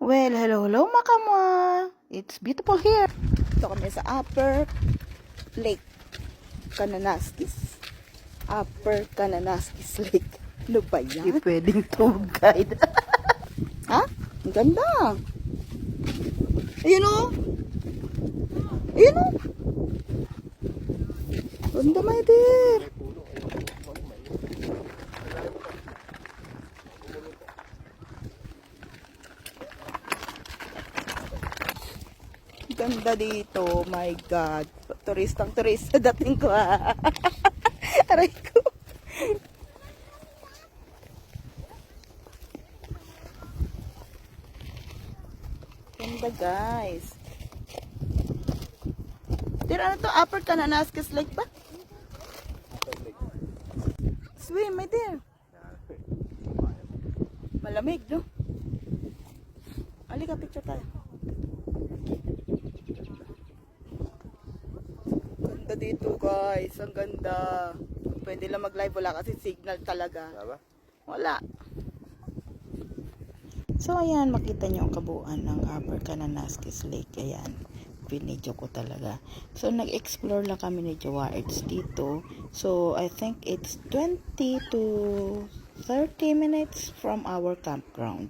Well, hello Makama. It's beautiful here. Ito kami sa Upper Lake Kananaskis. Upper Kananaskis Lake. Ano ba yan? Hindi pwedeng tour guide. Ha? Ang ganda. Ayun o. Ayun o. Ganda, my dear. Ganda dito, my God. Turistang turista dating ko. Aray ko. Ganda, guys. Tira, ano to? Upper Kananaskis Lake ba? Swim, my dear. Malamig, no? Halika, picture tayo. Ganda dito, guys. Ang ganda. Pwede lang mag-live. Wala kasi signal talaga. Wala. So, ayan. Makita nyo ang kabuuan ng Upper Kananaskis Lake. Ayan. Pinidyo ko talaga. So, nag-explore lang kami ni Jowards dito. So, I think it's 20 to 30 minutes from our campground.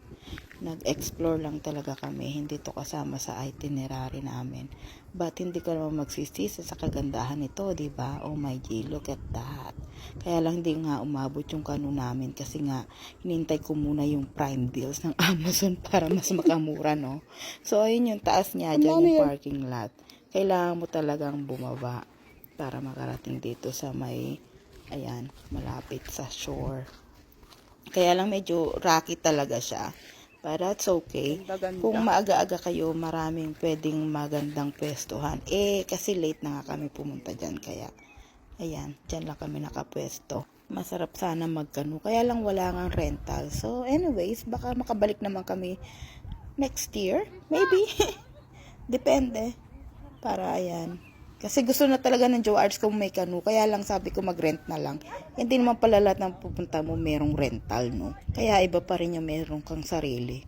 Nag-explore lang talaga kami. Hindi to kasama sa itinerary namin. But hindi ka naman magsisisi sa kagandahan nito, diba? Oh my God, look at that. Kaya lang hindi nga umabot yung kano namin kasi nga hinintay ko muna yung prime deals ng Amazon para mas makamura, no? So, ayun yung taas niya, dyan yung parking lot. Kailangan mo talagang bumaba para makarating dito sa may, ayan, malapit sa shore. Kaya lang medyo rocky talaga siya. But that's okay. Kung maaga-aga kayo, maraming pwedeng magandang pwestuhan. Kasi late na nga kami pumunta dyan. Kaya, ayan, dyan lang kami nakapwesto. Masarap sana magkano. Kaya lang wala nga rental. So, anyways, baka makabalik naman kami next year. Maybe. Depende. Para, ayan. Kasi gusto na talaga ng Jowards kung may kanu. Kaya lang sabi ko mag-rent na lang. Hindi naman pala lahat ng pupunta mo merong rental, no? Kaya iba pa rin yung meron kang sarili.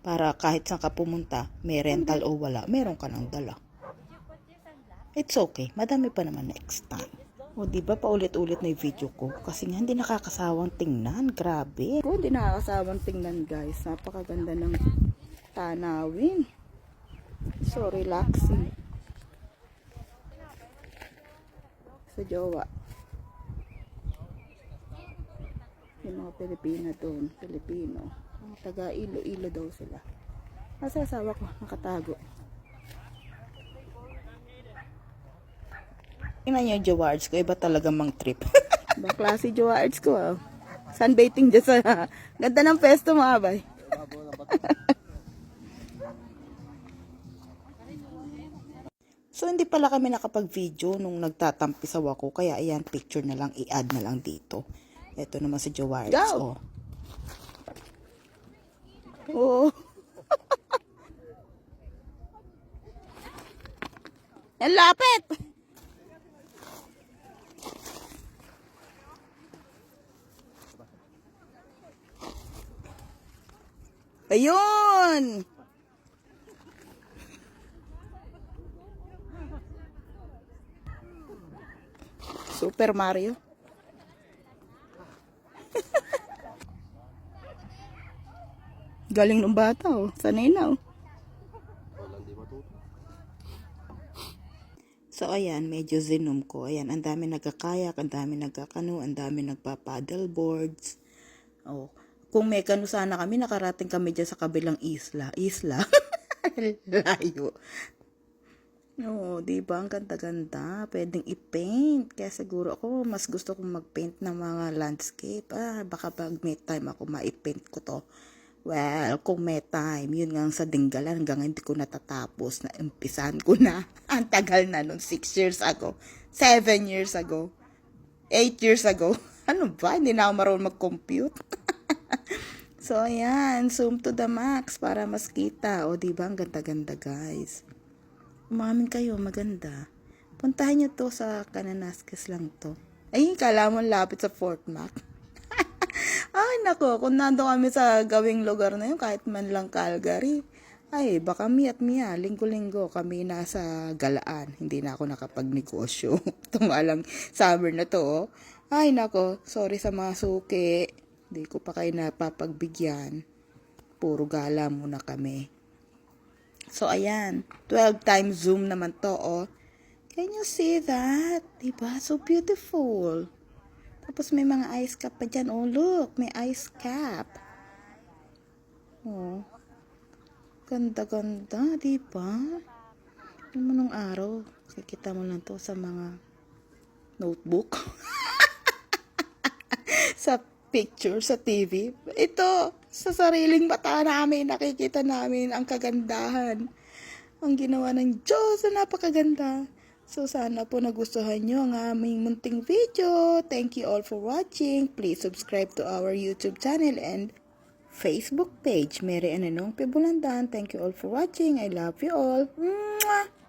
Para kahit saan ka pumunta, may rental o wala, meron ka nang dala. It's okay. Madami pa naman next time. O diba paulit-ulit na yung video ko? Kasi nga hindi nakakasawang tingnan. Grabe. Hindi nakakasawang tingnan, guys. Napakaganda ng tanawin. So relaxing. Sa jowa. Yung mga Pilipina doon. Pilipino. Mga taga Iloilo daw sila. Kasi asawa ko nakatago. Tingnan niyo yung Jowards ko. Iba talaga mang trip. Iba klase Jowards ko. Oh. Sunbathing dyan sa ganda ng pesto mga bay. So, hindi pala kami nakapag-video nung nagtatampisaw ako. Kaya, ayan, picture na lang, i-add na lang dito. Ito naman si Jowards. Oh. Oh. Ang lapit! Ayun! Super Mario. Galing ng bata, oh. Sanay na, oh. So, ayan, medyo zinom ko. Ayan, ang dami nagkakayak, ang dami nagkakano, ang dami nagpa-paddle boards. Oh, kung may kano sana kami, nakarating kami dyan sa kabilang isla. Isla? Layo. Oo, diba? Ang ganda-ganda. Pwedeng i-paint. Kaya siguro ako, mas gusto kong mag-paint ng mga landscape. Baka pag may time ako, ma-paint ko to. Well, kung may time, yun nga sa Dinggalan, hanggang hindi ko natatapos, na umpisan ko na. Ang tagal na nun, 6 years ago, 7 years ago, 8 years ago. Ano ba? Hindi na ako marunong mag-compute. So, ayan, zoom to the max para mas kita. O, diba? Ang ganda-ganda, guys. Umamin kayo, maganda. Puntahan nyo to sa Kananaskis lang to. Ay, kala mo lapit sa Fort Mac. Ay, nako, kung nando kami sa gawing lugar na yun, kahit man lang Calgary, ay, baka miya, linggo-linggo kami nasa galaan. Hindi na ako nakapagnegosyo. Ito nga lang, summer na to, oh. Ay, nako, sorry sa mga suki. Hindi ko pa kayo napapagbigyan. Puro gala muna kami. So, ayan, 12 times zoom naman to, oh. Can you see that? Diba? So beautiful. Tapos may mga ice cap pa dyan. Oh, look. May ice cap. Oh. Ganda-ganda. Diba? Ano mo nung araw? Kikita mo lang to sa mga notebook. Sa picture, sa TV. Ito, sa sariling mata namin, nakikita namin ang kagandahan. Ang ginawa ng Diyos na napakaganda. So, sana po nagustuhan nyo ang aming munting video. Thank you all for watching. Please subscribe to our YouTube channel and Facebook page. Mary Ananong Pibulandan. Thank you all for watching. I love you all. Mwah!